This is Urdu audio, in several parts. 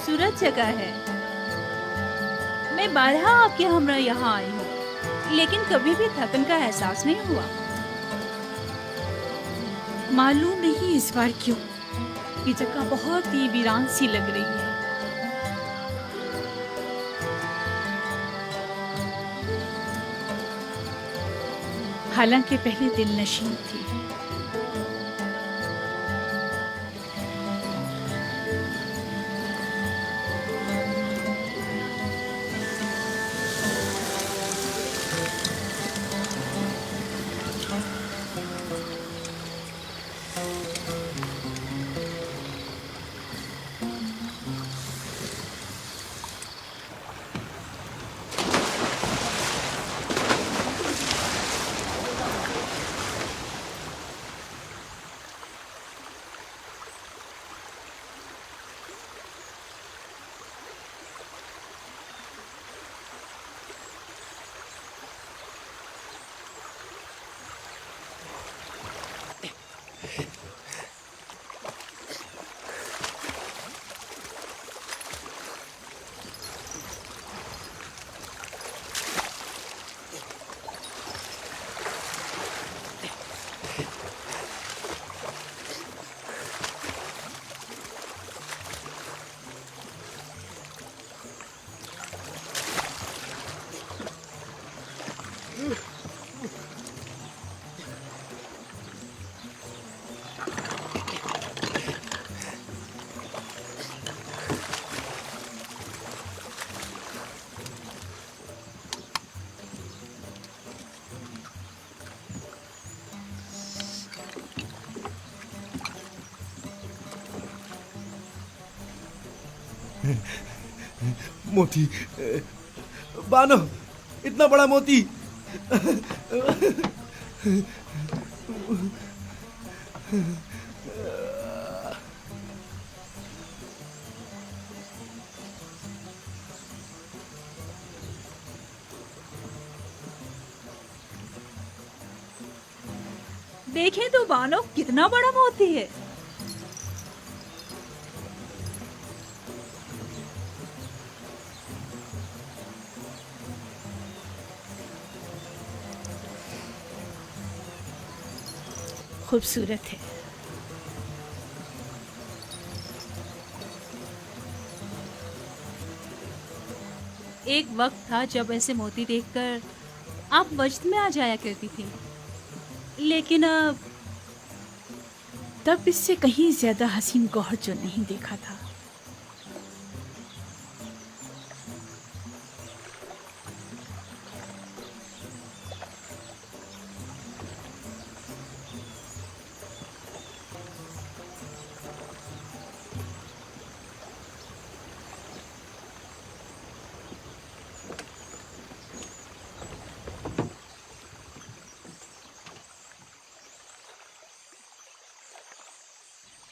خوبصورت جگہ ہے. میں بارہا آپ کے ہمراہ یہاں آئی ہوں لیکن کبھی بھی تھکن کا احساس نہیں ہوا. معلوم نہیں اس بار کیوں یہ جگہ بہت ہی ویران سی لگ رہی ہے. حالانکہ پہلے دل نشین تھی. موتی بانو، اتنا بڑا موتی. دیکھیں تو بانو کتنا بڑا موتی ہے. خوبصورت ہے. ایک وقت تھا جب ایسے موتی دیکھ کر آپ وجد میں آ جایا کرتی تھی لیکن اب تب اس سے کہیں زیادہ حسین گوہر جو نہیں دیکھا تھا.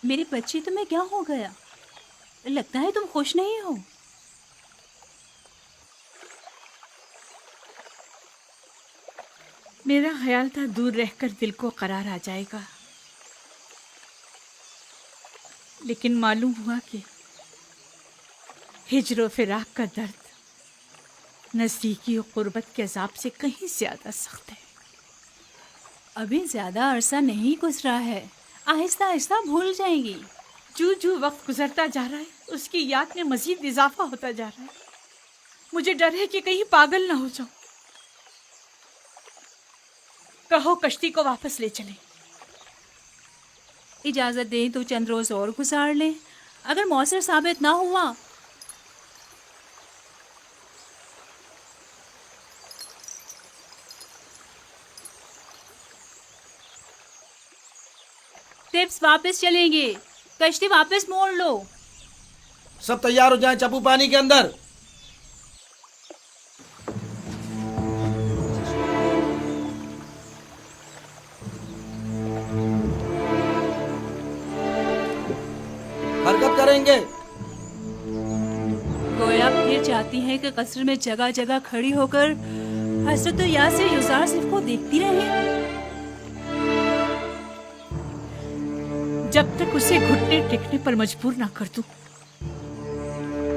میری بچی تمہیں کیا ہو گیا؟ لگتا ہے تم خوش نہیں ہو. میرا خیال تھا دور رہ کر دل کو قرار آ جائے گا، لیکن معلوم ہوا کہ ہجر و فراق کا درد نزدیکی و قربت کے عذاب سے کہیں زیادہ سخت ہے. ابھی زیادہ عرصہ نہیں گزرا ہے، آہستہ آہستہ بھول جائیں گی. جو وقت گزرتا جا رہا ہے اس کی یاد میں مزید اضافہ ہوتا جا رہا ہے. مجھے ڈر ہے کہ کہیں پاگل نہ ہو جاؤں. کہو کشتی کو واپس لے چلیں. اجازت دیں تو چند روز اور گزار لیں. اگر مؤثر ثابت نہ ہوا ٹپس واپس چلیں گے. کشتی واپس موڑ لو. سب تیار ہو جائیں، چپو پانی کے اندر. حرکت کریں گے. گویا پھر چاہتی ہیں کہ قصر میں جگہ جگہ کھڑی ہو کر حضرت یاسر یوزارسف کو دیکھتی رہیں. جب تک اسے گھٹنے ٹیکنے پر مجبور نہ کر دوں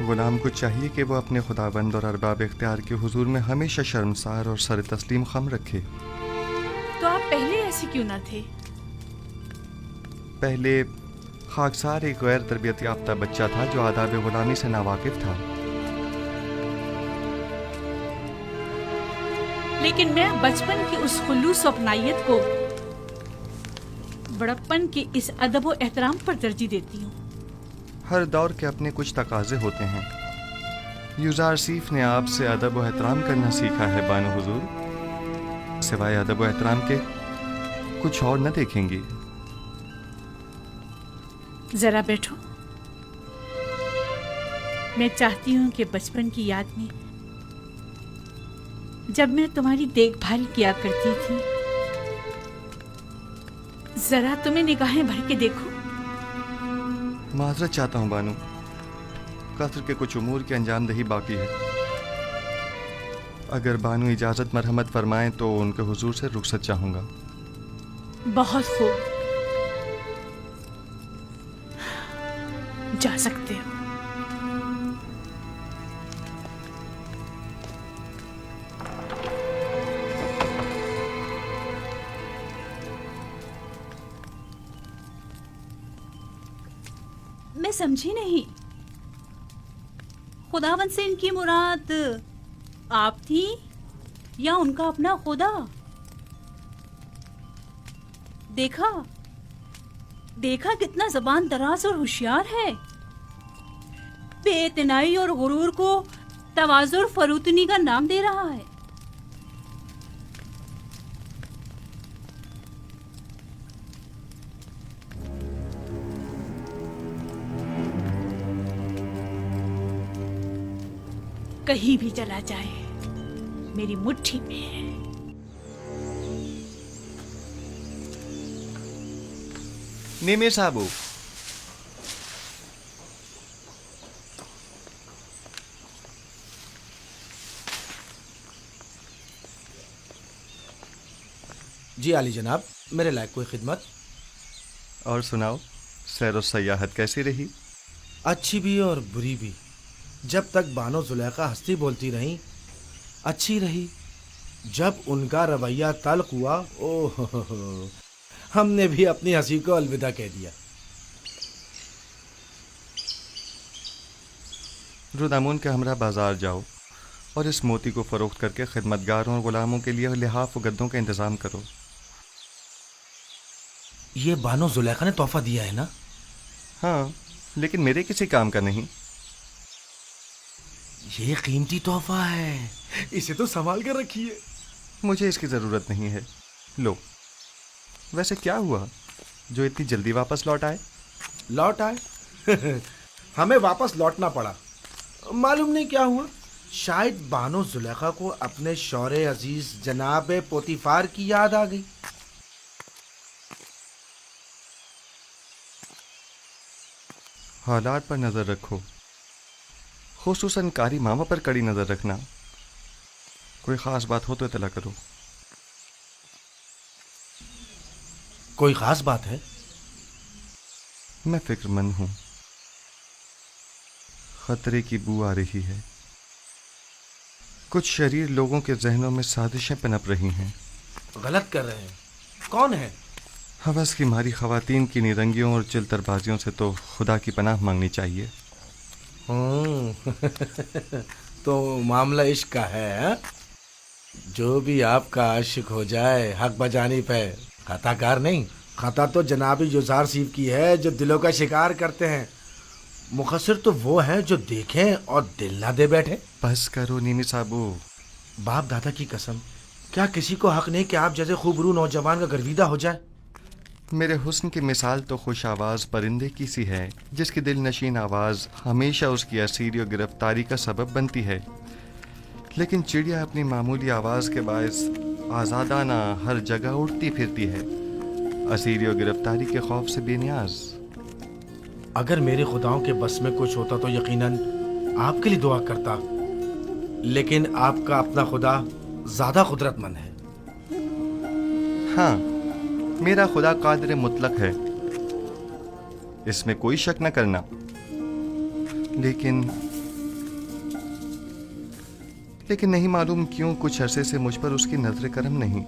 غلام کو چاہیے کہ وہ اپنے خداوند اور ارباب اختیار کے حضور میں ہمیشہ شرمسار اور سر تسلیم خم رکھے۔ تو آپ پہلے ایسے کیوں نہ تھے؟ پہلے خاکسار ایک غیر تربیت یافتہ بچہ تھا جو آداب غلامی سے ناواقف تھا۔ لیکن میں بچپن کی اس خلوص و اپنائیت کو بڑپن کے اس ادب و احترام پر ترجیح دیتی ہوں۔ ہر دور کے اپنے کچھ تقاضے ہوتے ہیں۔ یوزارسیف نے آپ سے ادب و احترام کرنا سیکھا ہے بانو حضور، سوائے ادب و احترام کے کچھ اور نہ دیکھیں گی۔ ذرا بیٹھو، میں چاہتی ہوں کہ بچپن کی یاد میں جب میں تمہاری دیکھ بھال کیا کرتی تھی، ذرا تمہیں نگاہیں بھر کے دیکھو۔ معذرت چاہتا ہوں بانو، قصر کے کچھ امور کی انجام دہی باقی ہے۔ اگر بانو اجازت مرحمت فرمائیں تو ان کے حضور سے رخصت چاہوں گا۔ بہت خوب، جا سکتے ہو۔ میں سمجھی نہیں، خداوند سے ان کی مراد آپ تھی یا ان کا اپنا خدا؟ دیکھا کتنا زبان دراز اور ہوشیار ہے، بے اعتنائی اور غرور کو تواضع اور فروتنی کا نام دے رہا ہے۔ کہیں بھی چلا جائے میری مٹھی میں ہے۔ نیمے صاحبو، جی عالی جناب، میرے لائق کوئی خدمت؟ اور سناؤ، سیر و سیاحت کیسی رہی؟ اچھی بھی اور بری بھی۔ جب تک بانو زلیخا ہستی بولتی رہیں اچھی رہی، جب ان کا رویہ تلخ ہوا ہم نے بھی اپنی ہنسی کو الوداع کہہ دیا۔ رودامون کے ہمراہ بازار جاؤ اور اس موتی کو فروخت کر کے خدمتگاروں اور غلاموں کے لیے لحاف و گدوں کا انتظام کرو۔ یہ بانو زلیخا نے تحفہ دیا ہے نا؟ ہاں، لیکن میرے کسی کام کا نہیں۔ یہ قیمتی تحفہ ہے، اسے تو سنبھال کر رکھیے۔ مجھے اس کی ضرورت نہیں ہے، لو۔ ویسے کیا ہوا جو اتنی جلدی واپس لوٹ آئے؟ لوٹ آئے؟ ہمیں واپس لوٹنا پڑا، معلوم نہیں کیا ہوا۔ شاید بانو زلیخا کو اپنے شوہر عزیز جناب پوتیفار کی یاد آ گئی۔ حالات پر نظر رکھو، خصوصاً کاری ماما پر کڑی نظر رکھنا۔ کوئی خاص بات ہو تو اطلاع کرو۔ کوئی خاص بات ہے؟ میں فکر مند ہوں، خطرے کی بو آ رہی ہے۔ کچھ شریر لوگوں کے ذہنوں میں سازشیں پنپ رہی ہیں۔ غلط کر رہے ہیں؟ کون ہے؟ ہوس کی ماری خواتین کی نیرنگیوں اور چلتر بازیوں سے تو خدا کی پناہ مانگنی چاہیے۔ تو معاملہ عشق کا ہے ہاں؟ جو بھی آپ کا عاشق ہو جائے حق بجانب ہے، خطا کار نہیں۔ خطا تو جناب یوزارسیف کی ہے جو دلوں کا شکار کرتے ہیں، مقصر تو وہ ہیں جو دیکھیں اور دل نہ دے بیٹھے۔ بس کرو نیمی صاحبو۔ باپ دادا کی قسم، کیا کسی کو حق نہیں کہ آپ جیسے خوبرو نوجوان کا گرویدہ ہو جائے؟ میرے حسن کی مثال تو خوش آواز پرندے کی سی ہے جس کی دل نشین آواز ہمیشہ اس کی اسیری و گرفتاری کا سبب بنتی ہے، لیکن چڑیا اپنی معمولی آواز کے باعث آزادانہ ہر جگہ اڑتی پھرتی ہے، اسیری و گرفتاری کے خوف سے بے نیاز۔ اگر میرے خداؤں کے بس میں کچھ ہوتا تو یقیناً آپ کے لیے دعا کرتا، لیکن آپ کا اپنا خدا زیادہ قدرت مند ہے۔ ہاں، میرا خدا قادر مطلق ہے، اس میں کوئی شک نہ کرنا، لیکن لیکن نہیں معلوم کیوں کچھ عرصے سے مجھ پر اس کی نظر کرم نہیں.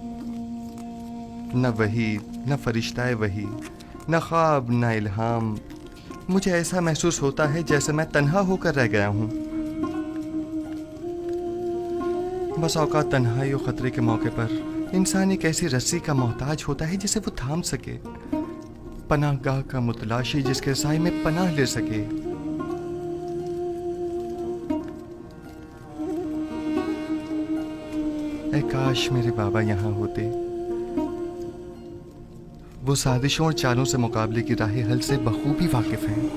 نہ وحی، نہ فرشتہ وحی، نہ خواب، نہ الہام. مجھے ایسا محسوس ہوتا ہے جیسے میں تنہا ہو کر رہ گیا ہوں. بس اوقات تنہائی و خطرے کے موقع پر انسان ایک ایسی رسی کا محتاج ہوتا ہے جسے وہ تھام سکے، پناہ گاہ کا متلاشی جس کے سائے میں پناہ لے سکے. اے کاش میرے بابا یہاں ہوتے. وہ سازشوں اور چالوں سے مقابلے کی راہ حل سے بخوبی واقف ہیں.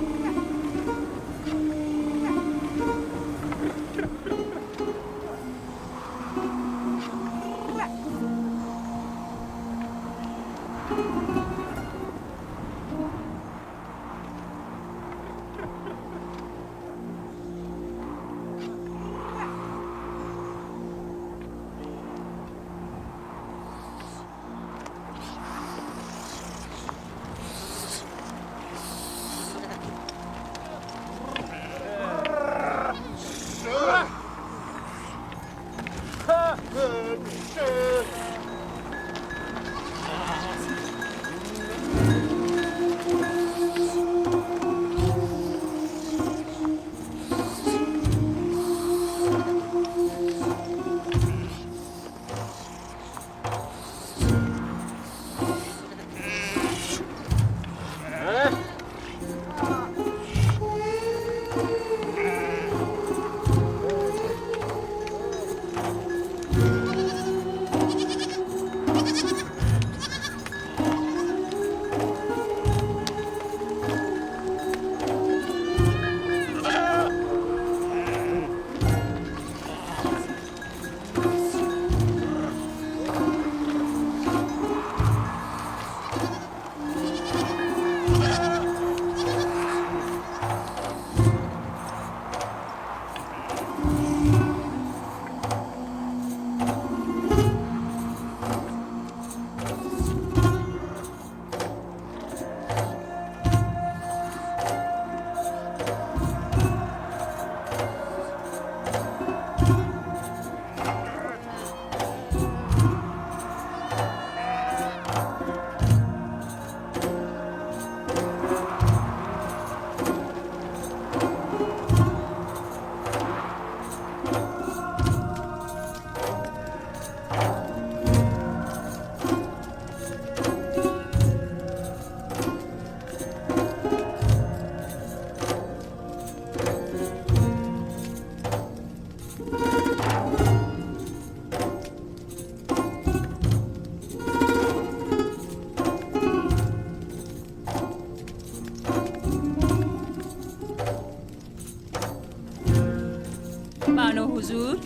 حضور،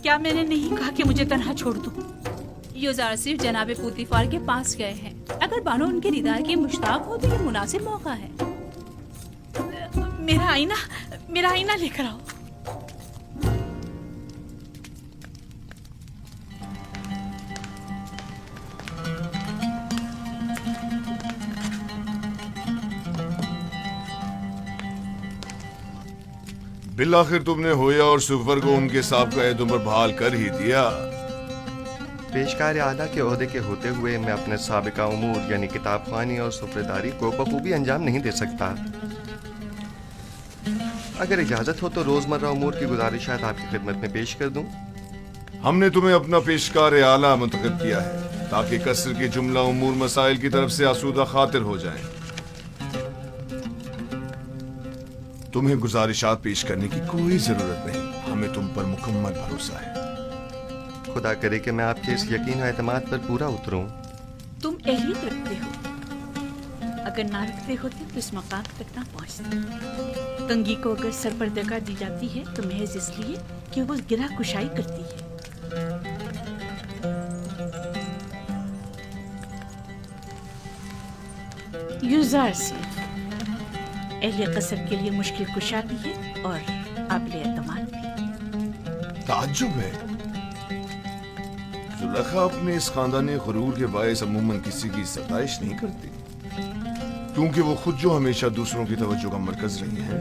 کیا میں نے نہیں کہا کہ مجھے تنہا چھوڑ دو؟ یوزار صرف جناب پوتیفار کے پاس گئے ہیں. اگر بانو ان کے دیدار کی مشتاق ہو تو یہ مناسب موقع ہے. میرا آئینہ لے کر آؤ. بالآخر تم نے ہویا اور سفر کو ان کے سابقہ عہدوں پر بحال کر ہی دیا. پیشکار اعلیٰ کے عہدے کے ہوتے ہوئے میں اپنے سابقہ امور یعنی کتاب خوانی اور سفرےداری کو بخوبی انجام نہیں دے سکتا. اگر اجازت ہو تو روزمرہ امور کی گزارشات آپ کی خدمت میں پیش کر دوں. ہم نے تمہیں اپنا پیشکار اعلیٰ منتخب کیا ہے تاکہ قصر کے جملہ امور مسائل کی طرف سے آسودہ خاطر ہو جائیں. تمہیں گزارشات پیش کرنے کی کوئی ضرورت نہیں. ہمیں تم پر مکمل بھروسہ ہے. خدا کرے کہ میں آپ کے اس یقین و اعتماد پر پورا اتروں. تم اہلیت رکھتے ہو. اگر نہ رکھتے ہوتے تو اس مقام تک نہ پہنچتے. کنگھی کو اگر سرپردگاہ دی جاتی ہے تو محض اس لیے کہ وہ گرہ کشائی کرتی ہے. یوزار سے اہل قصر کے لیے مشکل کشا بھی ہے اور قابل اعتماد بھی. تعجب ہے. زلیخا اپنے اس خاندانی غرور کے باعث عموماً کسی کی ستائش نہیں کرتی کیونکہ وہ خود جو ہمیشہ دوسروں کی توجہ کا مرکز رہی ہیں.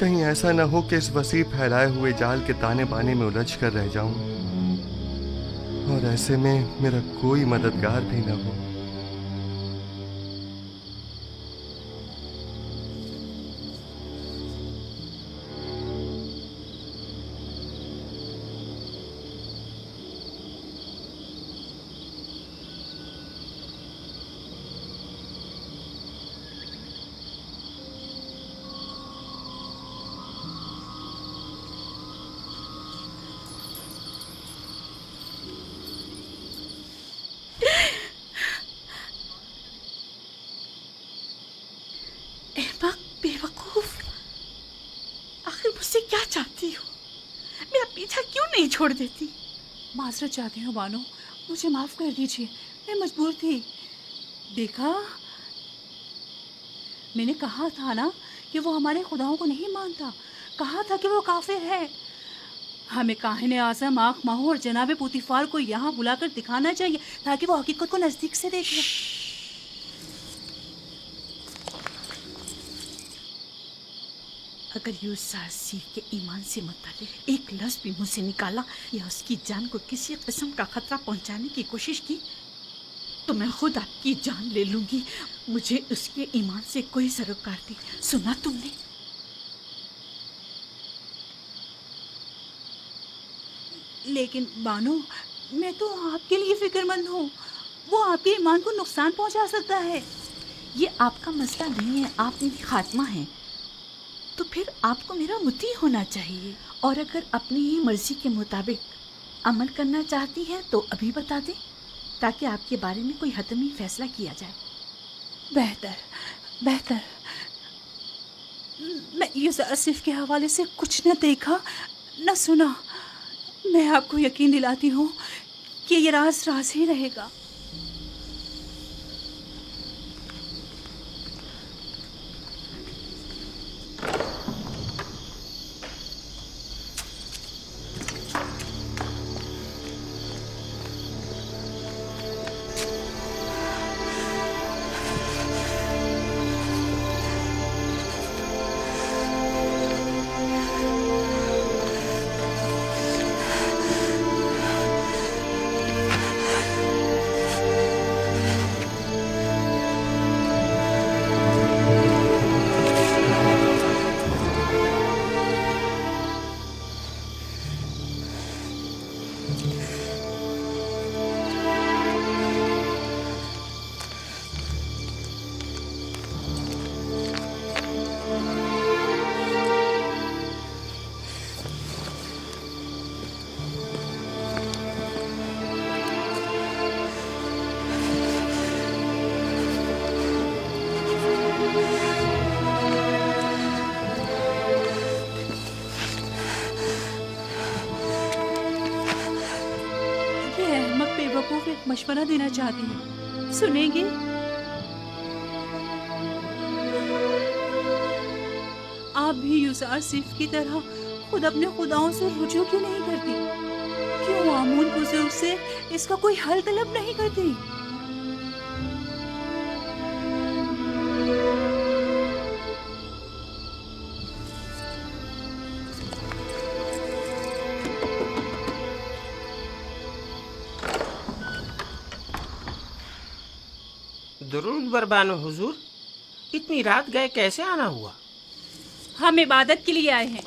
کہیں ایسا نہ ہو کہ اس وسیع پھیلائے ہوئے جال کے تانے بانے میں الجھ کر رہ جاؤں اور ایسے میں میرا کوئی مددگار بھی نہ ہو۔ احمق، بے وقوف، آخر مجھ سے کیا چاہتی ہو؟ میرا پیچھا کیوں نہیں چھوڑ دیتی؟ معذرت چاہتی ہوں بانو، مجھے معاف کر دیجیے، میں مجبور تھی۔ دیکھا، میں نے کہا تھا نا کہ وہ ہمارے خداؤں کو نہیں مانتا، کہا تھا کہ وہ کافر ہے۔ ہمیں کاہن اعظم آنکھ ماہو اور جناب پوتیفار کو یہاں بلا کر دکھانا چاہیے تاکہ وہ حقیقت کو نزدیک سے دیکھے۔ اگر یوسف سیف کے ایمان سے متعلق ایک لفظ بھی منہ سے نکالا یا اس کی جان کو کسی قسم کا خطرہ پہنچانے کی کوشش کی تو میں خود آپ کی جان لے لوں گی۔ مجھے اس کے ایمان سے کوئی سروکار نہیں، سنا تم نے؟ لیکن بانو، میں تو آپ کے لیے فکر مند ہوں، وہ آپ کے ایمان کو نقصان پہنچا سکتا ہے۔ یہ آپ کا مسئلہ نہیں ہے، آپ میری خاتمہ ہیں، تو پھر آپ کو میرا مطیع ہونا چاہیے، اور اگر اپنی ہی مرضی کے مطابق عمل کرنا چاہتی ہے تو ابھی بتا دیں تاکہ آپ کے بارے میں کوئی حتمی فیصلہ کیا جائے۔ بہتر۔ میں یوسف کے حوالے سے کچھ نہ دیکھا نہ سنا۔ میں آپ کو یقین دلاتی ہوں کہ یہ راز راز ہی رہے گا۔ ایک مشورہ دینا چاہتی ہوں، سنیں گے؟ آپ بھی یوسف کی طرح خود اپنے خداؤں سے رجوع کیوں نہیں کرتی؟ کیوں آمون بزرگ سے اس کا کوئی حل طلب نہیں کرتی؟ درود بربانو حضور، اتنی رات گئے کیسے آنا ہوا؟ ہم عبادت کے لیے آئے ہیں۔